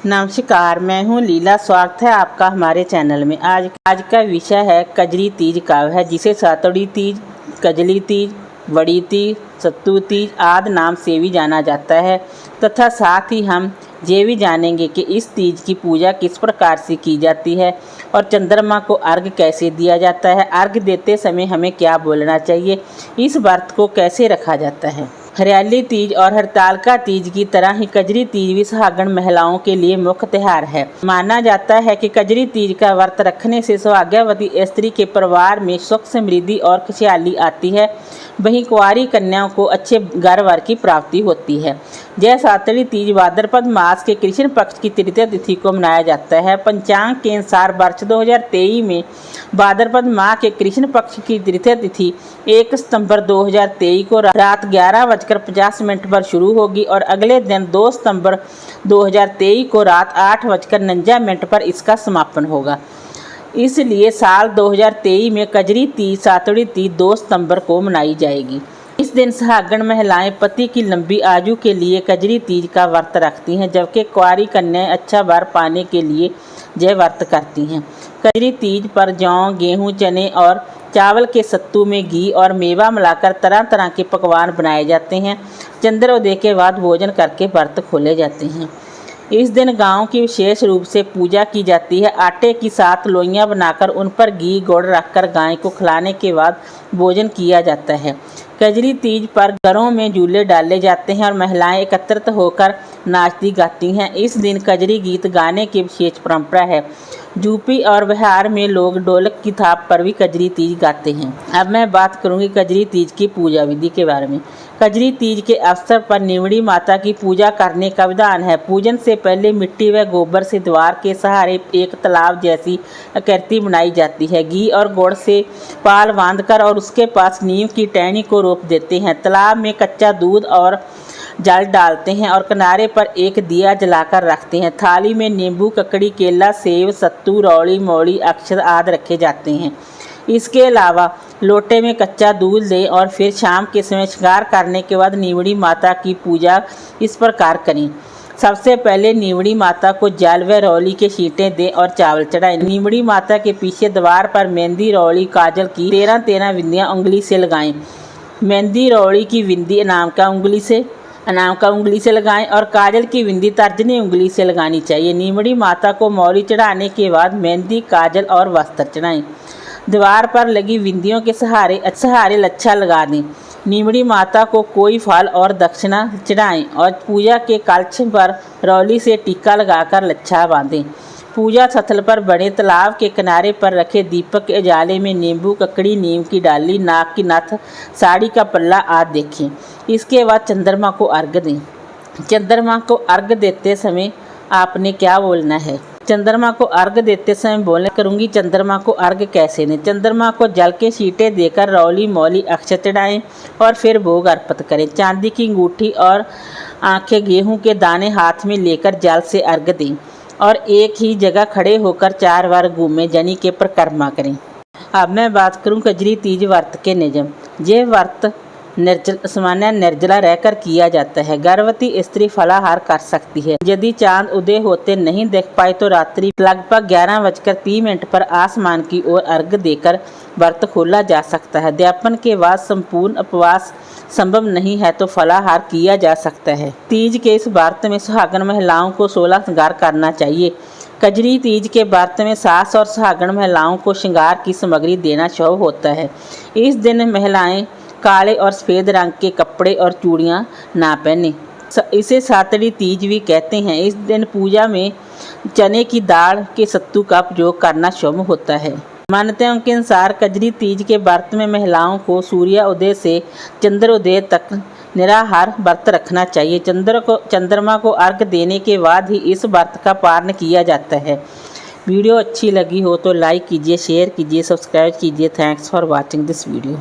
नमस्कार, मैं हूँ लीला। स्वागत है आपका हमारे चैनल में। आज का विषय है कजरी तीज काव्य है, जिसे सातोड़ी तीज, कजली तीज, बड़ी तीज, सत्तू तीज आदि नाम से भी जाना जाता है। तथा साथ ही हम ये भी जानेंगे कि इस तीज की पूजा किस प्रकार से की जाती है और चंद्रमा को अर्घ्य कैसे दिया जाता है। अर्घ्य देते समय हमें क्या बोलना चाहिए, इस व्रत को कैसे रखा जाता है। हरियाली तीज और हरतालिका तीज की तरह ही कजरी तीज भी सुहागन महिलाओं के लिए मुख्य त्योहार है। माना जाता है कि कजरी तीज का व्रत रखने से सौभाग्यवती स्त्री के परिवार में सुख समृद्धि और खुशहाली आती है। वहीं कुंवारी कन्याओं को अच्छे घर वर की प्राप्ति होती है। यह सातड़ी तीज भाद्रपद मास के कृष्ण पक्ष की तृतीय तिथि को मनाया जाता है। पंचांग के अनुसार वर्ष 2023 में भाद्रपद माह के कृष्ण पक्ष की तृतीय तिथि 1 सितंबर 2023 को रात 11:50 पर शुरू होगी और अगले दिन 2 सितंबर 2023 को रात 8:49 पर इसका समापन होगा। इसलिए साल 2023 में कजरी तीज सातड़ी तीज 2 सितंबर को मनाई जाएगी। इस दिन सुहागन महिलाएं पति की लंबी आयु के लिए कजरी तीज का व्रत रखती हैं, जबकि कुंवारी कन्याएं अच्छा वर पाने के लिए यह व्रत करती हैं। कजरी तीज पर जौ, गेहूं, चने और चावल के सत्तू में घी और मेवा मिलाकर तरह तरह के पकवान बनाए जाते हैं। चंद्रोदय के बाद भोजन करके व्रत खोले जाते हैं। इस दिन गांव की विशेष रूप से पूजा की जाती है। आटे की 7 लोइयां बनाकर उन पर घी गुड़ रखकर गाय को खिलाने के बाद भोजन किया जाता है। कजरी तीज पर घरों में झूले डाले जाते हैं और महिलाएं एकत्रित होकर नाचती गाती हैं। इस दिन कजरी गीत गाने की विशेष परंपरा है। यूपी और बिहार में लोग ढोलक की थाप पर भी कजरी तीज गाते हैं। अब मैं बात करूंगी कजरी तीज की पूजा विधि के बारे में। कजरी तीज के अवसर पर निवड़ी माता की पूजा करने का विधान है। पूजन से पहले मिट्टी व गोबर से द्वार के सहारे एक तालाब जैसी आकृति बनाई जाती है। घी और गुड़ से पाल बांधकर और उसके पास नीम की टहनी को रोप देते हैं। तालाब में कच्चा दूध और जल डालते हैं और किनारे पर एक दिया जलाकर रखते हैं। थाली में नींबू, ककड़ी, केला, सेब, सत्तू, रौड़ी, मौली, अक्षत आदि रखे जाते हैं। इसके अलावा लोटे में कच्चा दूध दें और फिर शाम के समय श्रृंगार करने के बाद निवड़ी माता की पूजा इस प्रकार करें। सबसे पहले निवड़ी माता को जल व रौली के छींटे दें और चावल चढ़ाएं। निवड़ी माता के पीछे द्वार पर मेहंदी, रौली, काजल की 13 बिंदियाँ उंगली से लगाएं। मेहंदी रौली की बिंदी अनामिका उंगली से लगाएं और काजल की बिंदी तर्जनी उंगली से लगानी चाहिए। निवड़ी माता को मौली चढ़ाने के बाद मेहंदी, काजल और वस्त्र चढ़ाएं। द्वार पर लगी बिंदियों के सहारे लच्छा लगा दें। निवड़ी माता को कोई फल और दक्षिणा चढ़ाएं और पूजा के कलश पर रौली से टीका लगाकर लच्छा बांधें। पूजा स्थल पर बड़े तालाब के किनारे पर रखे दीपक के उजाले में नींबू, ककड़ी, नीम की डाली, नाक की नथ, साड़ी का पल्ला आदि देखें। इसके बाद चंद्रमा को अर्घ्य दें। चंद्रमा को अर्घ्य देते समय आपने क्या बोलना है। चंद्रमा को अर्घ्य देते समय बोलने करूँगी चंद्रमा को अर्घ्य कैसे दें। चंद्रमा को जल के छींटे देकर रौली, मौली, अक्षत चढ़ाएं और फिर भोग अर्पित करें। चांदी की अंगूठी और आंखें गेहूं के दाने हाथ में लेकर जल से अर्घ्य दें और एक ही जगह खड़े होकर 4 बार घूमें, यानी के परिक्रमा करें। अब मैं बात करूं कजरी तीज व्रत के नियम। यह व्रत निर्जला रहकर किया जाता है। गर्भवती स्त्री फलाहार कर सकती है। यदि चांद उदय होते नहीं देख पाए तो रात्रि लगभग 11:30 पर आसमान की ओर अर्घ्य देकर व्रत खोला जा सकता है। अध्यापन के बाद संपूर्ण उपवास संभव नहीं है तो फलाहार किया जा सकता है। तीज के इस व्रत में सुहागन महिलाओं को 16 श्रृंगार करना चाहिए। कजरी तीज के व्रत में सास और सुहागन महिलाओं को श्रृंगार की सामग्री देना शुभ होता है। इस दिन महिलाएं काले और सफ़ेद रंग के कपड़े और चूड़ियाँ ना पहने। इसे सातड़ी तीज भी कहते हैं। इस दिन पूजा में चने की दाल के सत्तू का प्रयोग करना शुभ होता है। मान्यताओं के अनुसार कजरी तीज के व्रत में महिलाओं को सूर्योदय से चंद्रोदय तक निराहार व्रत रखना चाहिए। चंद्रमा को अर्घ्य देने के बाद ही इस व्रत का पारण किया जाता है। वीडियो अच्छी लगी हो तो लाइक कीजिए, शेयर कीजिए, सब्सक्राइब कीजिए। Thanks for watching this video.